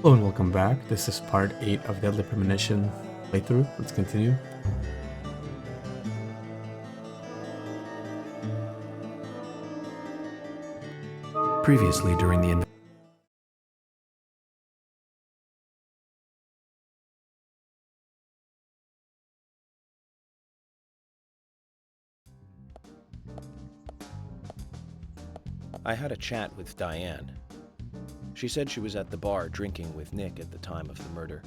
Hello and welcome back. This is part 8 of Deadly Premonition playthrough. Let's continue. Previously during the I had a chat with Diane. She said she was at the bar drinking with Nick at the time of the murder.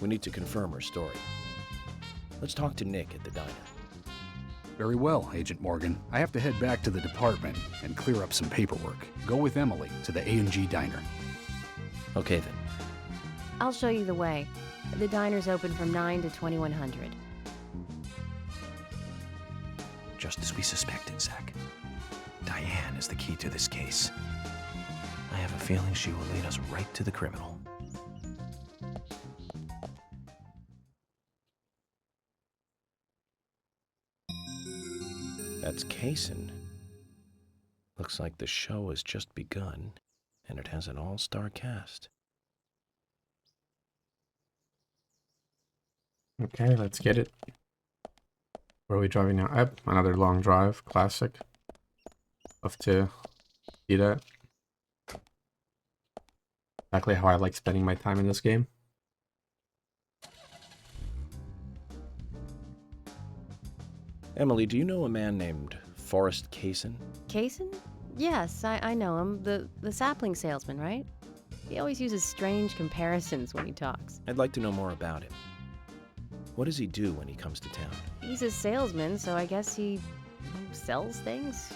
We need to confirm her story. Let's talk to Nick at the diner. Very well, Agent Morgan. I have to head back to the department and clear up some paperwork. Go with Emily to the A&G diner. Okay then. I'll show you the way. The diner's open from 9 to 2100. Just as we suspected, Zach. Diane is the key to this case. I have a feeling she will lead us right to the criminal. That's Kaysen. Looks like the show has just begun, and it has an all-star cast. Okay, let's get it. Where are we driving now? Yep, another long drive. Classic. Love to see that. Exactly how I like spending my time in this game. Emily, do you know a man named Forrest Kaysen? Kaysen? Yes, I know him. The sapling salesman, right? He always uses strange comparisons when he talks. I'd like to know more about him. What does he do when he comes to town? He's a salesman, so I guess he sells things?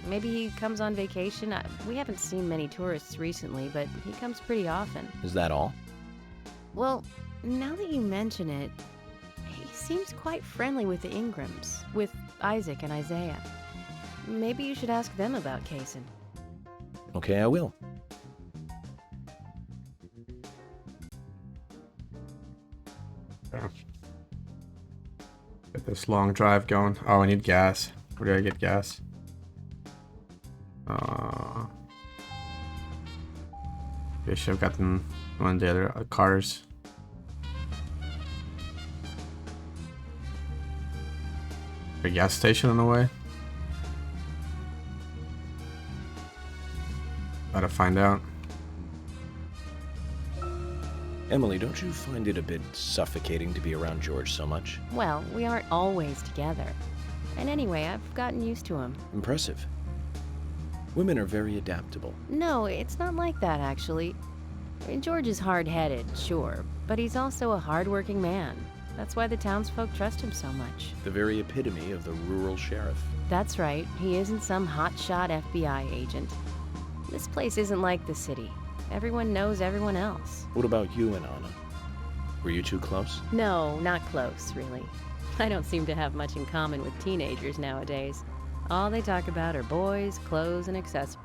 Maybe he comes on vacation. We haven't seen many tourists recently, but he comes pretty often. Is that all? Well, now that you mention it, he seems quite friendly with the Ingrams, with Isaac and Isaiah. Maybe you should ask them about Kaysen. Okay, I will. Get this long drive going. Oh, I need gas. Where do I get gas? I should have gotten one of the other cars. A gas station on the way? Gotta find out. Emily, don't you find it a bit suffocating to be around George so much? Well, we aren't always together. And anyway, I've gotten used to him. Impressive. Women are very adaptable. No, it's not like that, actually. George is hard-headed, sure, but he's also a hard-working man. That's why the townsfolk trust him so much. The very epitome of the rural sheriff. That's right, he isn't some hotshot FBI agent. This place isn't like the city. Everyone knows everyone else. What about you and Anna? Were you two close? No, not close, really. I don't seem to have much in common with teenagers nowadays. All they talk about are boys, clothes, and accessories.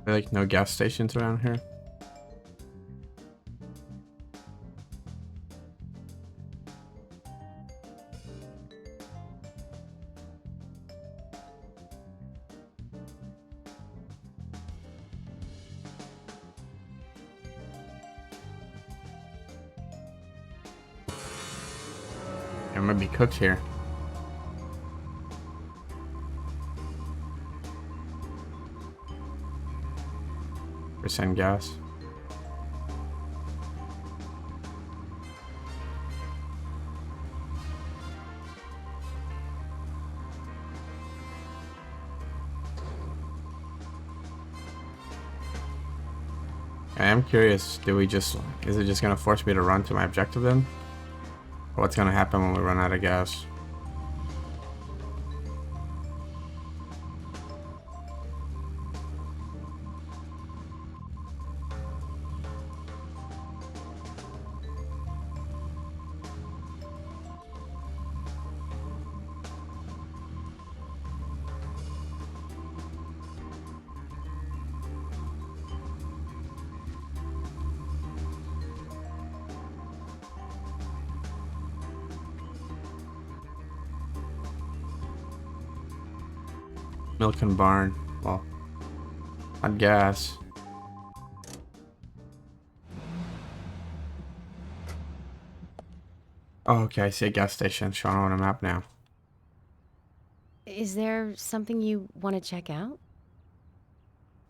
Like no gas stations around here. There might be cooks here. Percent gas. I am curious, is it just gonna force me to run to my objective then? Or what's gonna happen when we run out of gas? Milk and barn. Well, on gas. Oh, okay, I see a gas station shown on a map now. Is there something you want to check out?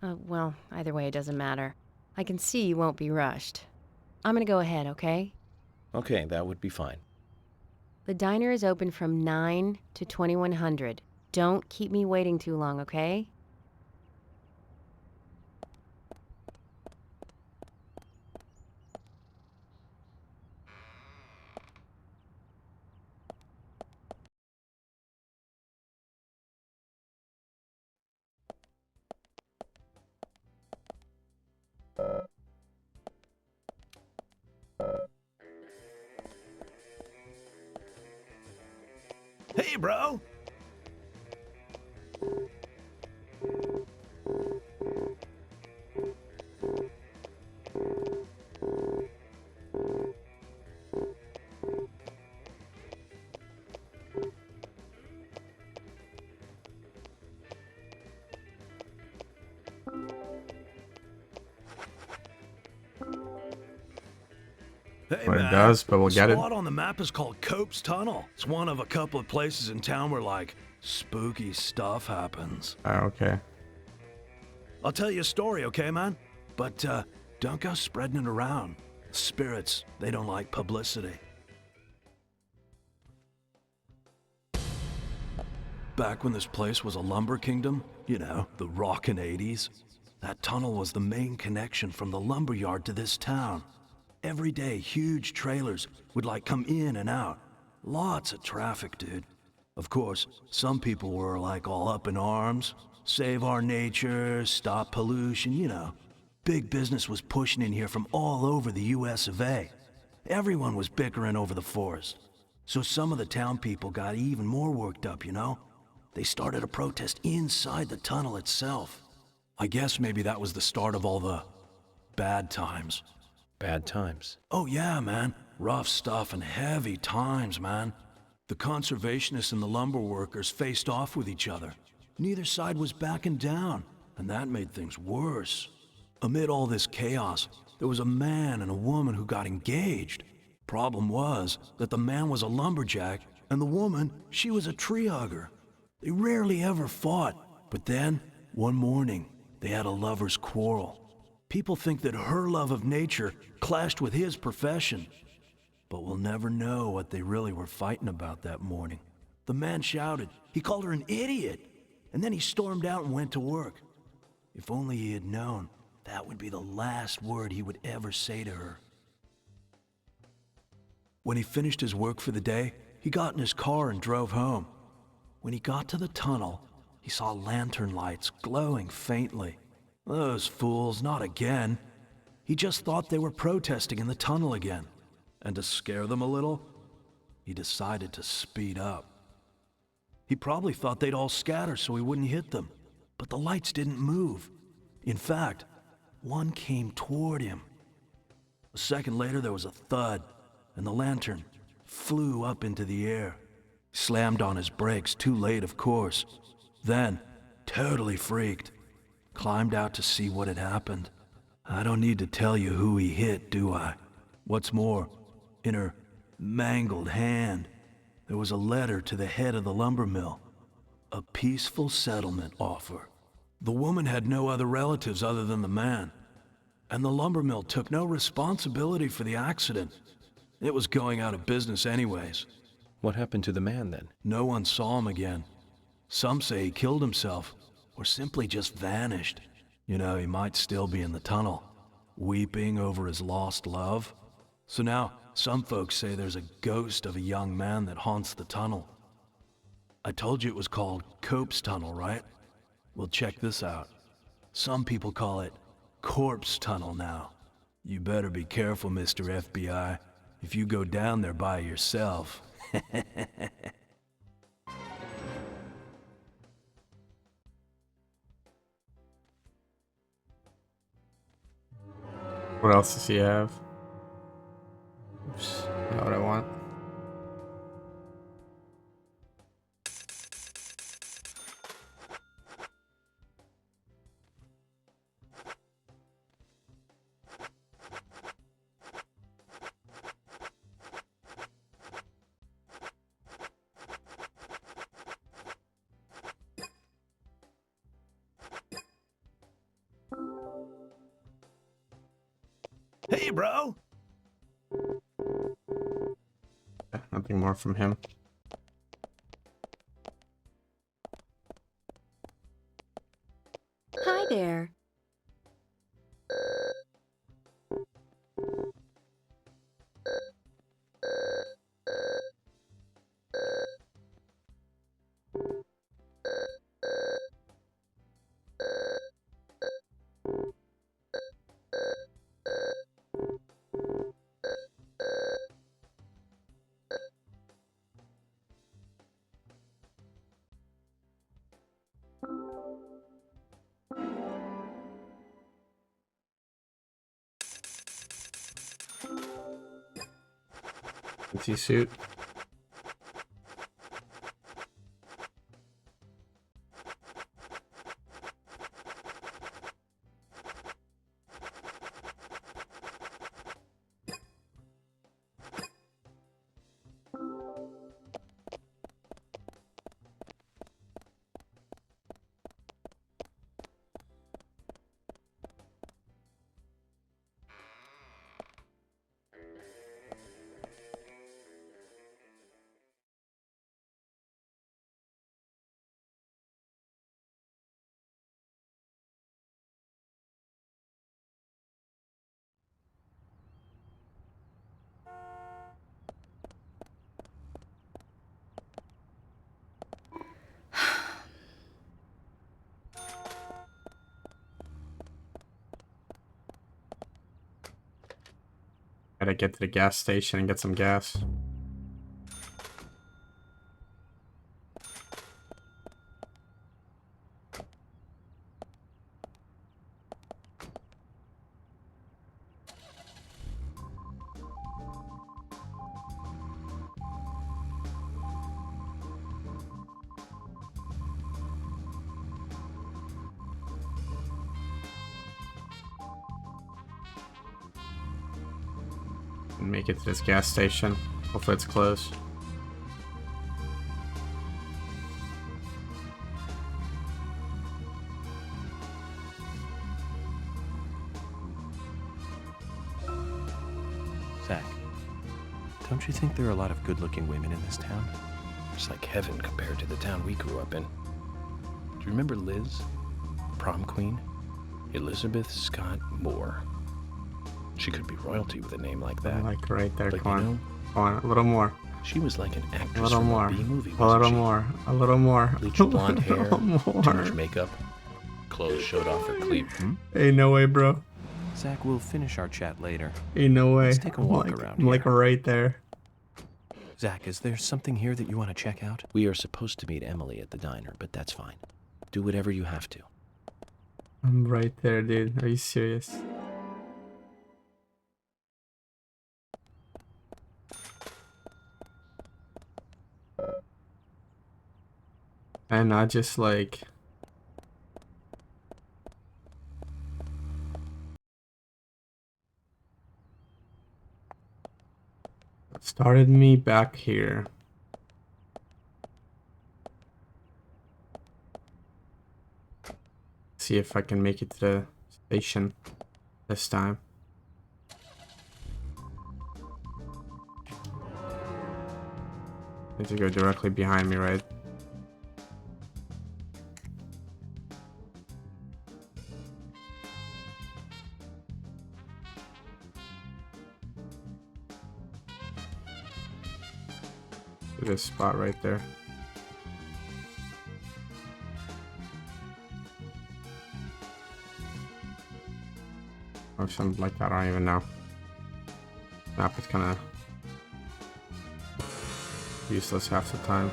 Well, either way, it doesn't matter. I can see you won't be rushed. I'm gonna go ahead, okay? Okay, that would be fine. The diner is open from 9 to 2100. Don't keep me waiting too long, okay? Hey, bro! Hey, What it man. does, but we'll The get it. spot on the map is called Cope's Tunnel. It's one of a couple of places in town where, like, spooky stuff happens. Oh, okay. I'll tell you a story, okay, man? But, don't go spreading it around. Spirits, they don't like publicity. Back when this place was a lumber kingdom, you know, the rockin' 80s, that tunnel was the main connection from the lumber yard to this town. Every day, huge trailers would like come in and out. Lots of traffic, dude. Of course, some people were like all up in arms. Save our nature, stop pollution, you know. Big business was pushing in here from all over the US of A. Everyone was bickering over the forest. So some of the town people got even more worked up, you know? They started a protest inside the tunnel itself. I guess maybe that was the start of all the bad times. Bad times. Oh yeah, man. Rough stuff and heavy times, man. The conservationists and the lumber workers faced off with each other. Neither side was backing down, and that made things worse. Amid all this chaos, there was a man and a woman who got engaged. Problem was that the man was a lumberjack, and the woman, she was a tree hugger. They rarely ever fought, but then, one morning, they had a lover's quarrel. People think that her love of nature clashed with his profession. But we'll never know what they really were fighting about that morning. The man shouted. He called her an idiot. And then he stormed out and went to work. If only he had known, that would be the last word he would ever say to her. When he finished his work for the day, he got in his car and drove home. When he got to the tunnel, he saw lantern lights glowing faintly. Those fools, not again. He just thought they were protesting in the tunnel again. And to scare them a little, he decided to speed up. He probably thought they'd all scatter so he wouldn't hit them. But the lights didn't move. In fact, one came toward him. A second later, there was a thud, and the lantern flew up into the air. Slammed on his brakes, too late, of course. Then, totally freaked, climbed out to see what had happened. I don't need to tell you who he hit, do I? What's more, in her mangled hand, there was a letter to the head of the lumber mill. A peaceful settlement offer. The woman had no other relatives other than the man. And the lumber mill took no responsibility for the accident. It was going out of business anyways. What happened to the man then? No one saw him again. Some say he killed himself, or simply just vanished. You know, he might still be in the tunnel, weeping over his lost love. So now, some folks say there's a ghost of a young man that haunts the tunnel. I told you it was called Cope's Tunnel, right? Well, check this out. Some people call it Corpse Tunnel now. You better be careful, Mr. FBI, if you go down there by yourself. What else does he have? Oops, not what I want. Hey, bro. Yeah, nothing more from him. Hi there. Fancy suit. Gotta get to the gas station and get some gas. And make it to this gas station. Hopefully it's closed. Zach, don't you think there are a lot of good-looking women in this town? It's like heaven compared to the town we grew up in. Do you remember Liz? Prom queen? Elizabeth Scott Moore. She could be royalty with a name like that. Like right there, But come on. you know, Come on, a little more. she was like an A actress little from more. a B-movie, A wasn't little she? more. A little more. Bleached blonde hair, A little too much more. makeup, clothes showed off her cleavage. Ain't no way, bro. Zach, we'll finish our chat later. Ain't no way. Let's take a walk I'm like, around I'm like here. right there. Zach, is there something here that you want to check out? We are supposed to meet Emily at the diner, but that's fine. Do whatever you have to. I'm right there, dude. Are you serious? And not just like... started me back here. See if I can make it to the station this time. Need to go directly behind me, right? To this spot right there. Or something like that, I don't even know. Map is kinda useless half the time.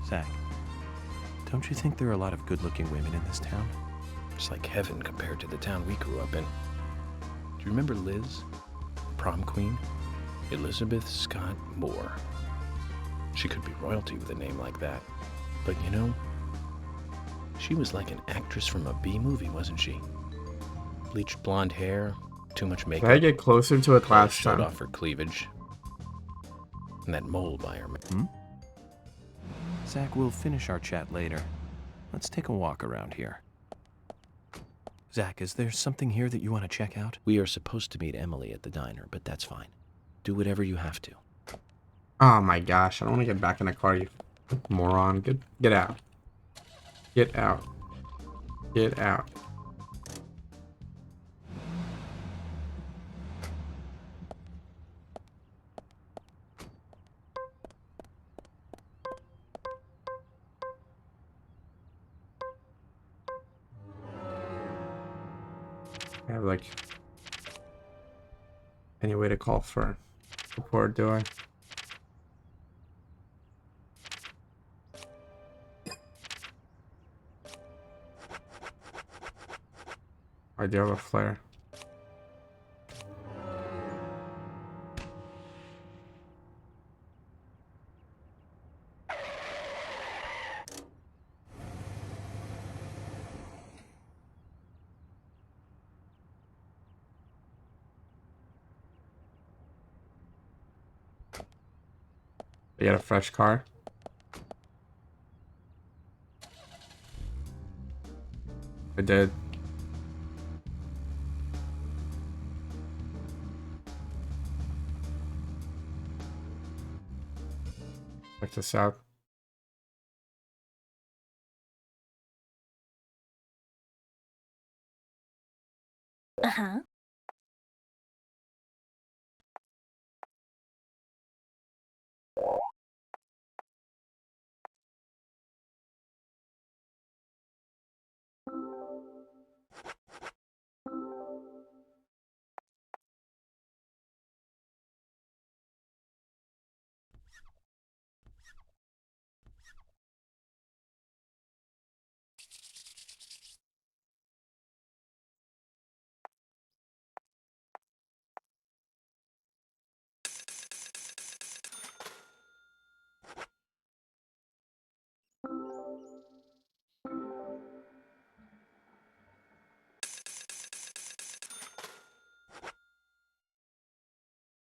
Zach, don't you think there are a lot of good-looking women in this town? It's like heaven compared to the town we grew up in. Do you remember Liz? prom queen, Elizabeth Scott Moore. She could be royalty with a name like that. But you know, she was like an actress from a B-movie, wasn't she? Bleached blonde hair, too much makeup. Did I get closer to it last showed time? off her cleavage. And that mole by her mouth. Zach, we'll finish our chat later. Let's take a walk around here. Zach, is there something here that you want to check out? We are supposed to meet Emily at the diner, but that's fine. Do whatever you have to. Oh my gosh, I don't want to get back in the car, you moron. Get out. Get out. Get out. I have like any way to call for support, do I? I do have a flare. I got a fresh car. I did. Check this out. Uh-huh.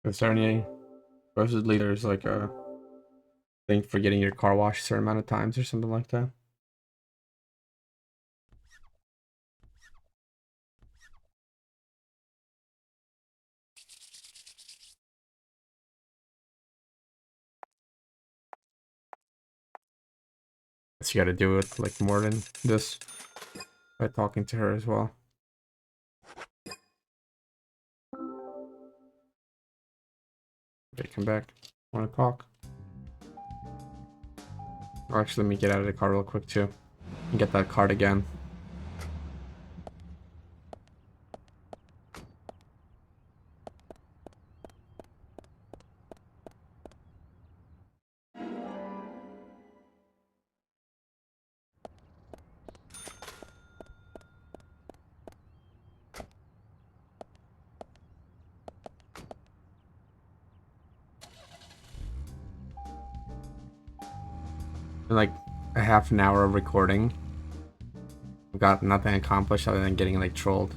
Is there any supposedly there's like a thing for getting your car washed a certain amount of times or something like that? Guess you gotta do it like more than this by talking to her as well. Okay, come back. Wanna talk? Oh, actually, let me get out of the car real quick too. And get that card again. Like a half an hour of recording. Got nothing accomplished other than getting like trolled.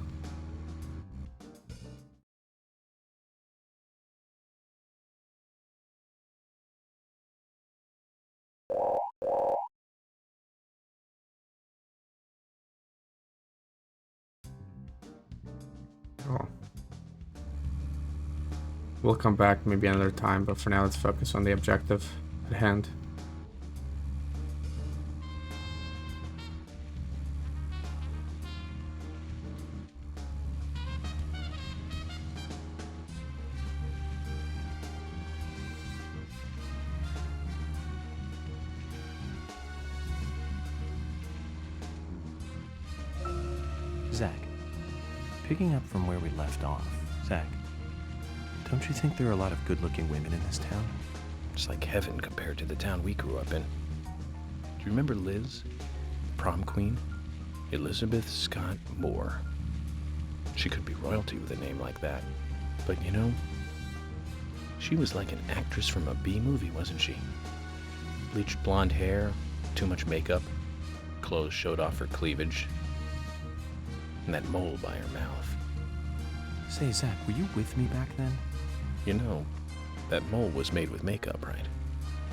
Oh. We'll come back maybe another time, but for now let's focus on the objective at hand. Zach, picking up from where we left off, Zach, don't you think there are a lot of good-looking women in this town? It's like heaven compared to the town we grew up in. Do you remember Liz? Prom queen? Elizabeth Scott Moore. She could be royalty with a name like that. But you know, She was like an actress from a B-movie, wasn't she? Bleached blonde hair, too much makeup, clothes showed off her cleavage, and that mole by her mouth. Say, Zach, were you with me back then? You know, that mole was made with makeup, right?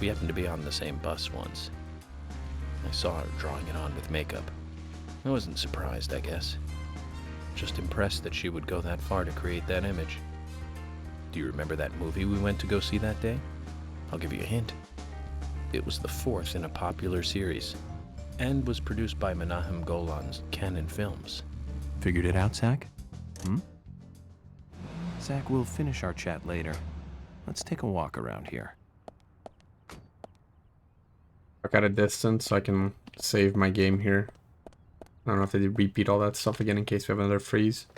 We happened to be on the same bus once. I saw her drawing it on with makeup. I wasn't surprised, I guess. Just impressed that she would go that far to create that image. Do you remember that movie we went to go see that day? I'll give you a hint. It was the 4th in a popular series, and was produced by Menahem Golan's Canon Films. Figured it out, Zach? Zach, we'll finish our chat later. Let's take a walk around here. Look at a distance so I can save my game here. I don't have to repeat all that stuff again in case we have another freeze.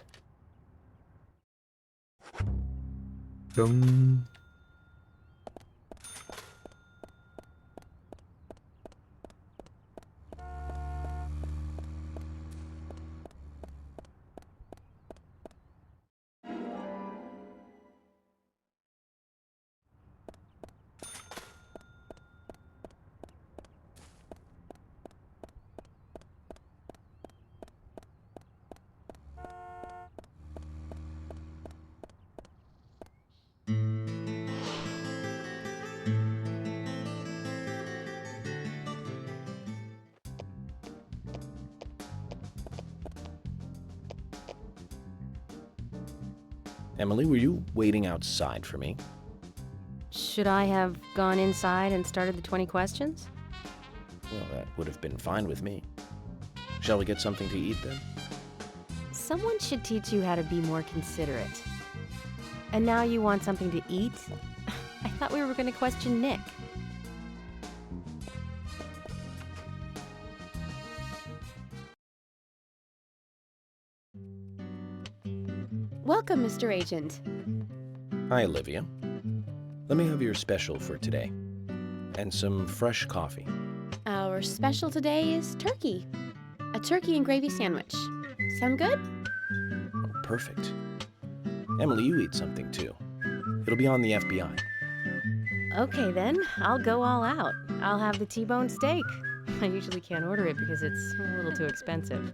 Dum. Emily, were you waiting outside for me? Should I have gone inside and started the 20 questions? Well, that would have been fine with me. Shall we get something to eat then? Someone should teach you how to be more considerate. And now you want something to eat? I thought we were going to question Nick. Welcome, Mr. Agent. Hi, Olivia. Let me have your special for today. And some fresh coffee. Our special today is turkey. A turkey and gravy sandwich. Sound good? Oh, perfect. Emily, you eat something too. It'll be on the FBI. Okay then, I'll go all out. I'll have the T-bone steak. I usually can't order it because it's a little too expensive.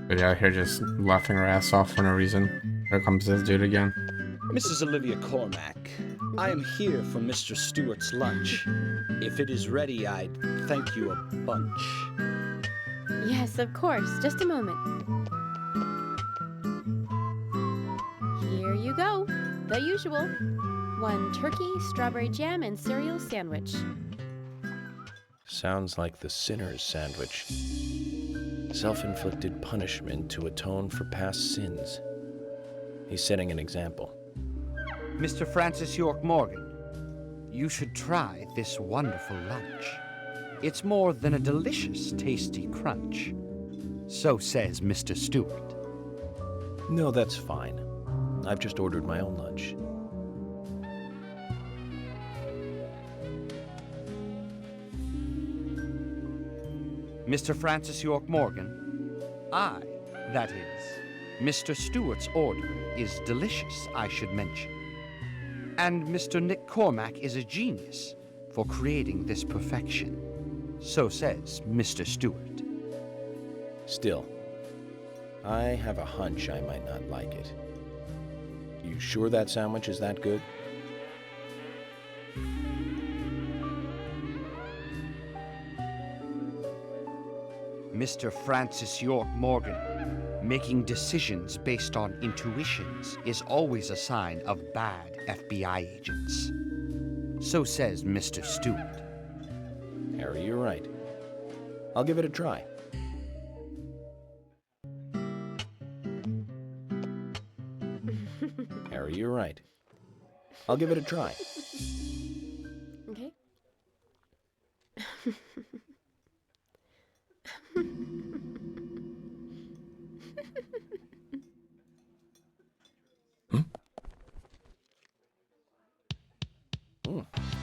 But yeah, here just laughing her ass off for no reason. Here comes this dude again. Mrs. Olivia Cormack, I am here for Mr. Stewart's lunch. If it is ready, I'd thank you a bunch. Yes, of course. Just a moment. Here you go. The usual. 1 turkey, strawberry jam, and cereal sandwich. Sounds like the sinner's sandwich. Self-inflicted punishment to atone for past sins. He's setting an example. Mr. Francis York Morgan, you should try this wonderful lunch. It's more than a delicious, tasty crunch. So says Mr. Stewart. No, that's fine. I've just ordered my own lunch. Mr. Francis York Morgan, that is, Mr. Stewart's order is delicious, I should mention. And Mr. Nick Cormack is a genius for creating this perfection. So says Mr. Stewart. Still, I have a hunch I might not like it. You sure that sandwich is that good? Mr. Francis York Morgan, making decisions based on intuitions is always a sign of bad FBI agents. So says Mr. Stewart. Harry, you're right. I'll give it a try. Harry, you're right. I'll give it a try. Okay.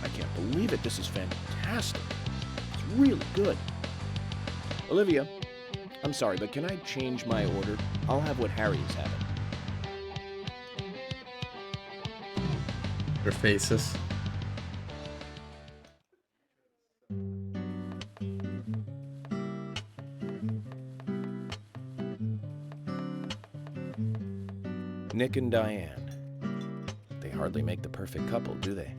I can't believe it. This is fantastic. It's really good. Olivia, I'm sorry, but can I change my order? I'll have what Harry is having. Their faces. Nick and Diane. They hardly make the perfect couple, do they?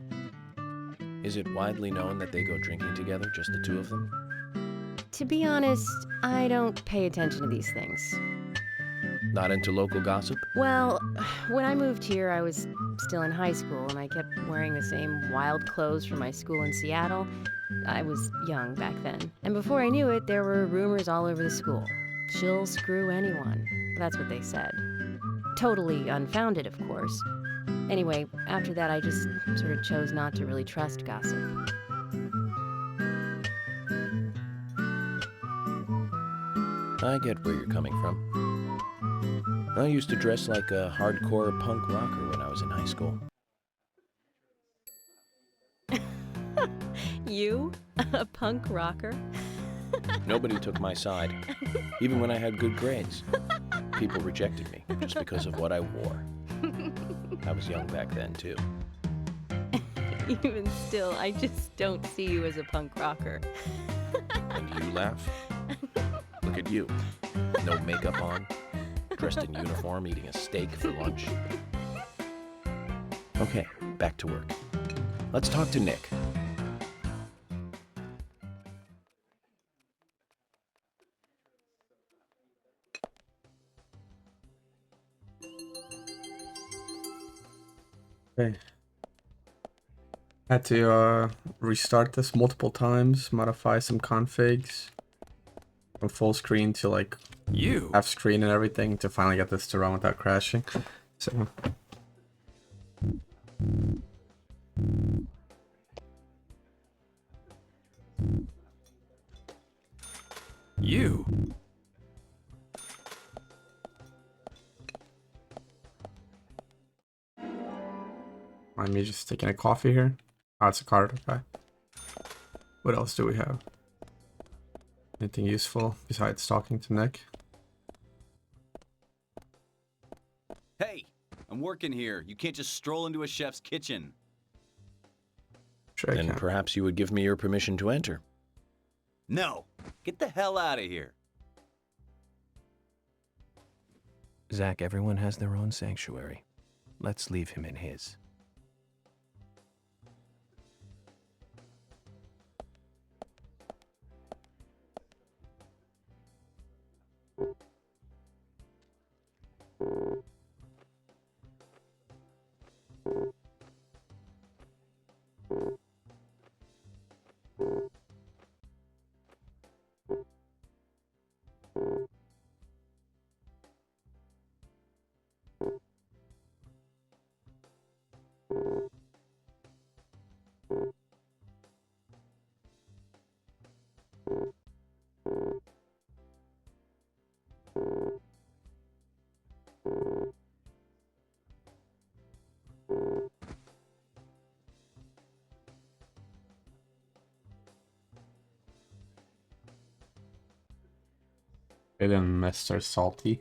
Is it widely known that they go drinking together, just the two of them? To be honest, I don't pay attention to these things. Not into local gossip? Well, when I moved here, I was still in high school, and I kept wearing the same wild clothes from my school in Seattle. I was young back then. And before I knew it, there were rumors all over the school. She'll screw anyone. That's what they said. Totally unfounded, of course. Anyway, after that, I just sort of chose not to really trust gossip. I get where you're coming from. I used to dress like a hardcore punk rocker when I was in high school. You? A punk rocker? Nobody took my side, even when I had good grades. People rejected me just because of what I wore. I was young back then, too. Even still, I just don't see you as a punk rocker. And you laugh? Look at you. No makeup on, dressed in uniform, eating a steak for lunch. Okay, back to work. Let's talk to Nick. Okay. Had to restart this multiple times, modify some configs from full screen to like half screen and everything to finally get this to run without crashing. So mind me just taking a coffee here? Oh, it's a card, okay. What else do we have? Anything useful besides talking to Nick? Hey, I'm working here. You can't just stroll into a chef's kitchen. Sure I Then can. perhaps you would give me your permission to enter. No, get the hell out of here. Zach, everyone has their own sanctuary. Let's leave him in his. And Mr. Salty.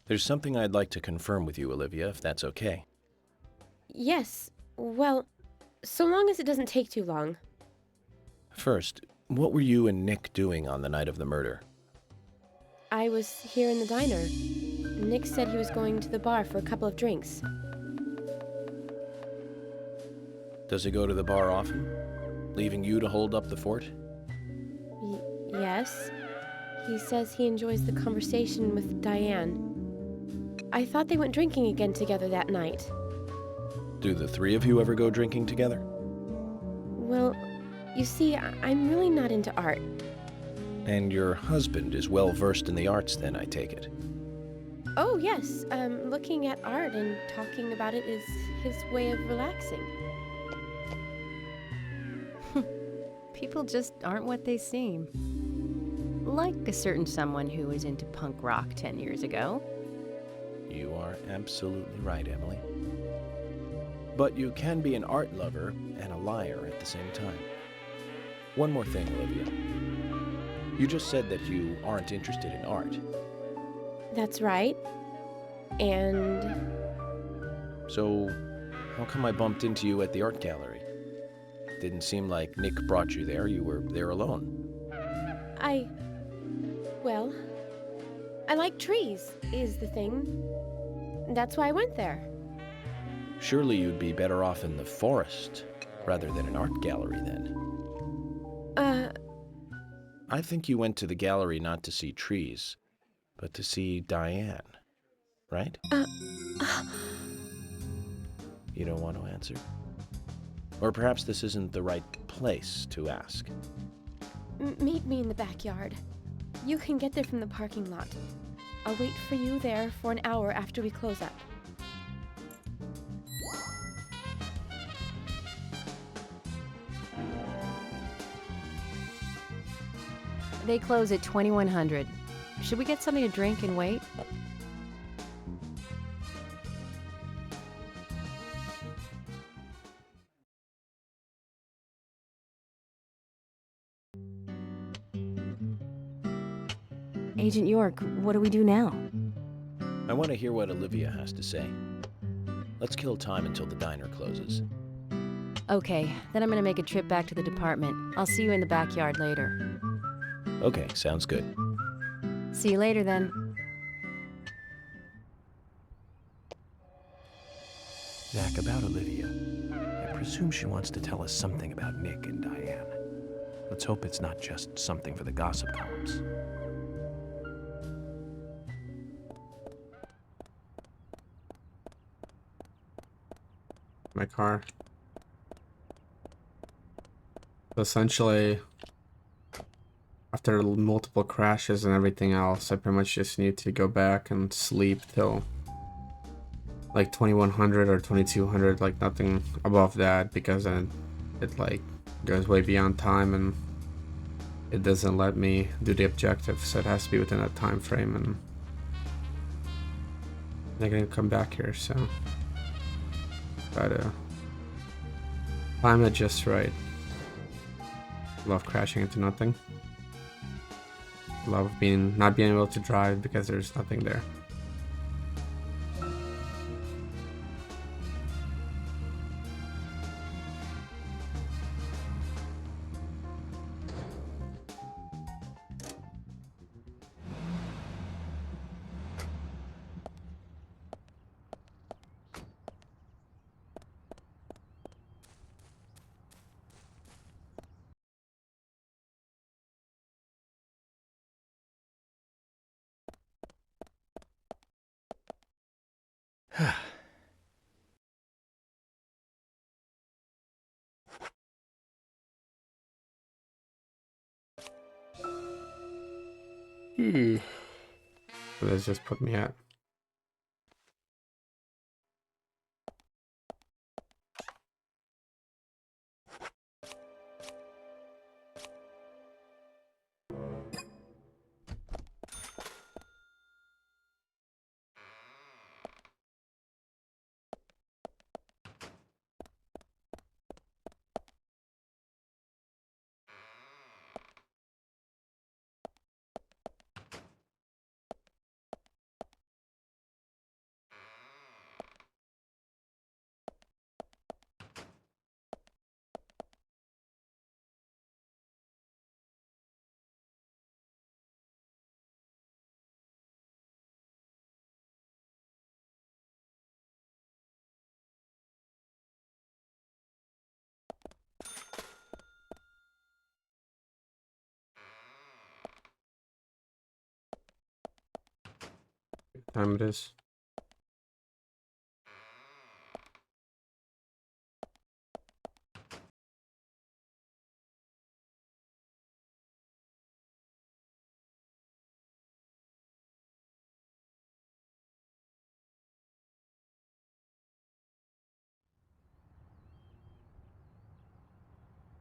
There's something I'd like to confirm with you, Olivia, if that's okay. Yes, well, so long as it doesn't take too long. First, what were you and Nick doing on the night of the murder? I was here in the diner. Nick said he was going to the bar for a couple of drinks. Does he go to the bar often, leaving you to hold up the fort? Yes. He says he enjoys the conversation with Diane. I thought they went drinking again together that night. Do the three of you ever go drinking together? Well, you see, I'm really not into art. And your husband is well versed in the arts then, I take it. Oh, yes. Looking at art and talking about it is his way of relaxing. People just aren't what they seem. Like a certain someone who was into punk rock 10 years ago. You are absolutely right, Emily. But you can be an art lover and a liar at the same time. One more thing, Olivia. You just said that you aren't interested in art. That's right. And... So, how come I bumped into you at the art gallery? Didn't seem like Nick brought you there. You were there alone. Well, I like trees, is the thing. That's why I went there. Surely you'd be better off in the forest rather than an art gallery then. I think you went to the gallery not to see trees, but to see Diane, right? You don't want to answer? Or perhaps this isn't the right place to ask. Meet me in the backyard. You can get there from the parking lot. I'll wait for you there for an hour after we close up. They close at 2100. Should we get something to drink and wait? Agent York, what do we do now? I want to hear what Olivia has to say. Let's kill time until the diner closes. Okay, then I'm gonna make a trip back to the department. I'll see you in the backyard later. Okay, sounds good. See you later then. Zach, about Olivia. I presume she wants to tell us something about Nick and Diane. Let's hope it's not just something for the gossip columns. My car. So essentially, after multiple crashes and everything else, I pretty much just need to go back and sleep till like 2100 or 2200, like nothing above that, because then it like goes way beyond time and it doesn't let me do the objective, so it has to be within that time frame, and they're gonna come back here, so try to time it just right. Love crashing into nothing. Love not being able to drive because there's nothing there. So let's just put me at time it is.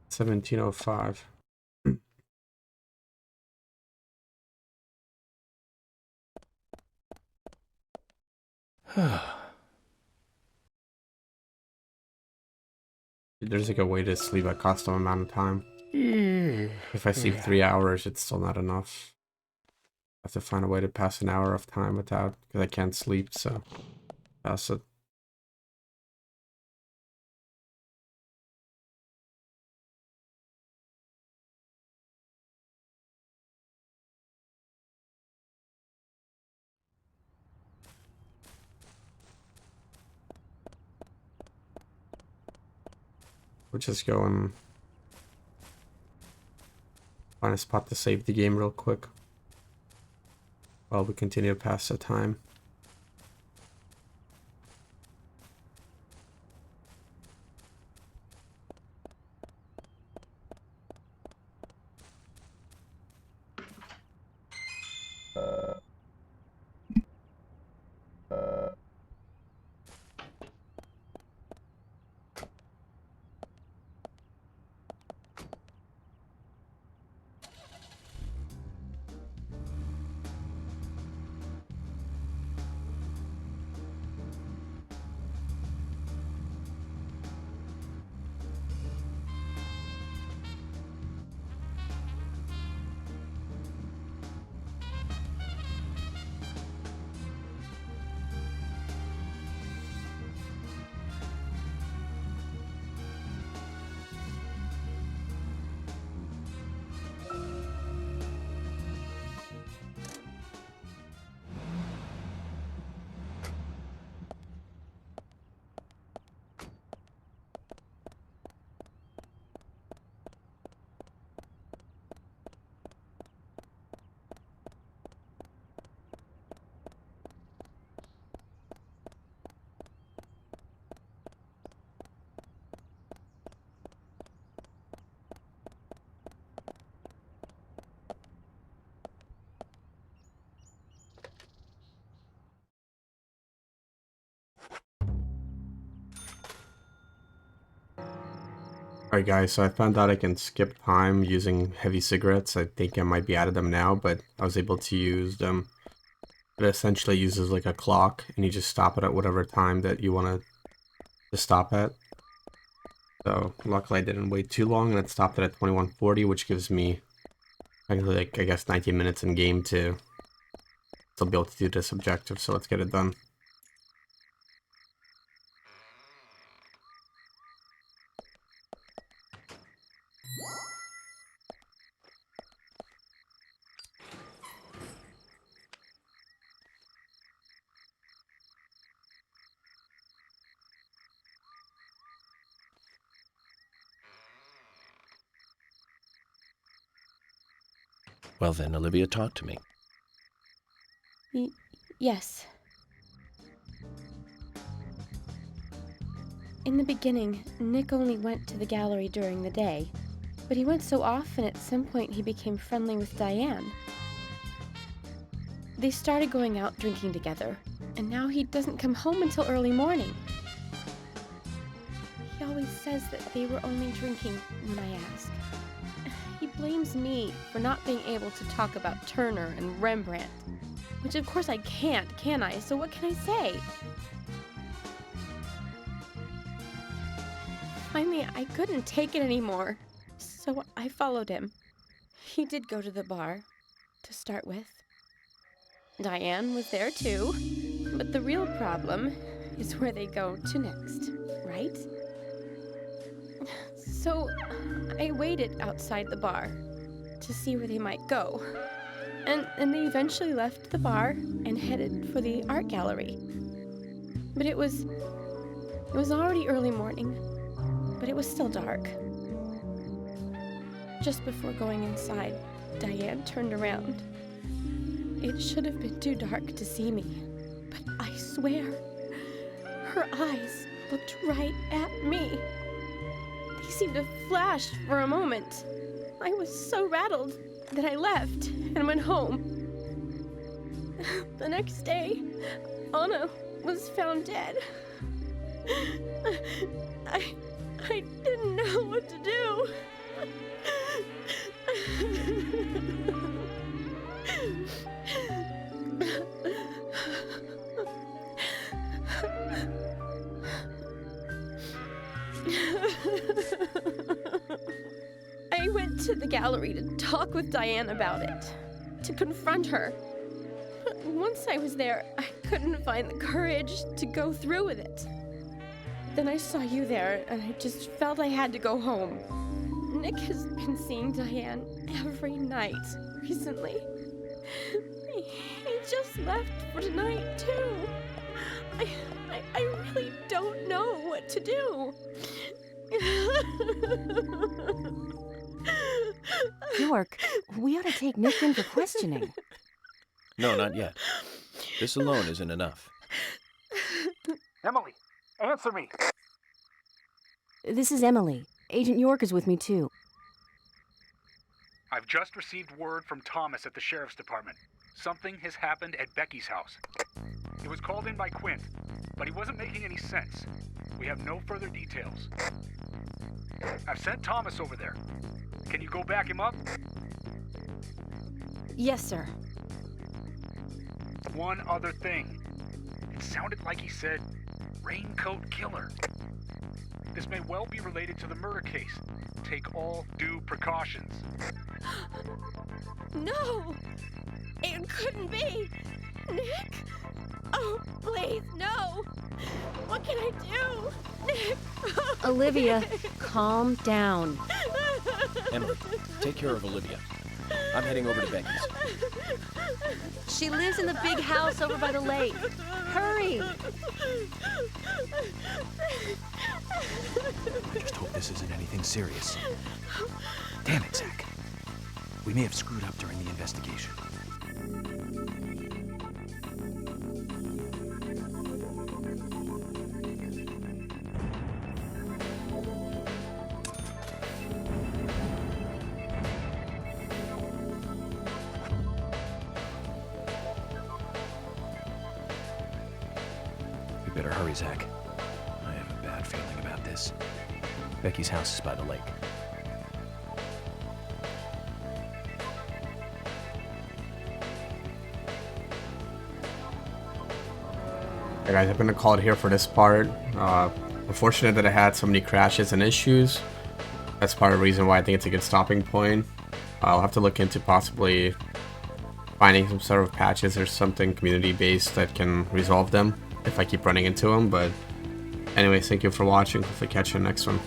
$17:05. There's like a way to sleep a custom amount of time. If I sleep 3 hours, it's still not enough. I have to find a way to pass an hour of time without, because I can't sleep, so pass it. We'll just go and find a spot to save the game real quick while we continue to pass the time. Alright guys, so I found out I can skip time using heavy cigarettes. I think I might be out of them now, but I was able to use them. It essentially uses like a clock, and you just stop it at whatever time that you want to stop at. So luckily I didn't wait too long, and it stopped it at 21:40, which gives me actually like, I guess 19 minutes in game to still be able to do this objective, so let's get it done. Well then, Olivia, talk to me. Yes. In the beginning, Nick only went to the gallery during the day, but he went so often at some point he became friendly with Diane. They started going out drinking together, and now he doesn't come home until early morning. He always says that they were only drinking when I ask. He blames me for not being able to talk about Turner and Rembrandt, which of course I can't, can I? So what can I say? Finally, I couldn't take it anymore, so I followed him. He did go to the bar, to start with. Diane was there too, but the real problem is where they go to next, right? So I waited outside the bar to see where they might go, and they eventually left the bar and headed for the art gallery. But it was already early morning, but it was still dark. Just before going inside, Diane turned around. It should have been too dark to see me, swear, her eyes looked right at me. They seemed to flash for a moment. I was so rattled that I left and went home. The next day, Anna was found dead. I didn't know what to do. I went to the gallery to talk with Diane about it, to confront her. Once I was there, I couldn't find the courage to go through with it. Then I saw you there, and I just felt I had to go home. Nick has been seeing Diane every night recently. He just left for tonight, too. I really don't know what to do. York, we ought to take Nick in for questioning. No, not yet. This alone isn't enough. Emily, answer me! This is Emily. Agent York is with me, too. I've just received word from Thomas at the Sheriff's Department. Something has happened at Becky's house. It was called in by Quint, but he wasn't making any sense. We have no further details. I've sent Thomas over there. Can you go back him up? Yes, sir. One other thing. It sounded like he said, Raincoat Killer. This may well be related to the murder case. Take all due precautions. No! It couldn't be! Nick? Oh, please, no! What can I do? Nick! Olivia, calm down. Emily, take care of Olivia. I'm heading over to Becky's. She lives in the big house over by the lake. Hurry! I just hope this isn't anything serious. Damn it, Zach. We may have screwed up during the investigation. We better hurry, Zach. I have a bad feeling about this. Becky's house is by the lake. Hey guys, I'm gonna call it here for this part. Unfortunate that I had so many crashes and issues. That's part of the reason why I think it's a good stopping point. I'll have to look into possibly finding some sort of patches or something community-based that can resolve them if I keep running into them. But anyways, thank you for watching. Hopefully catch you in the next one.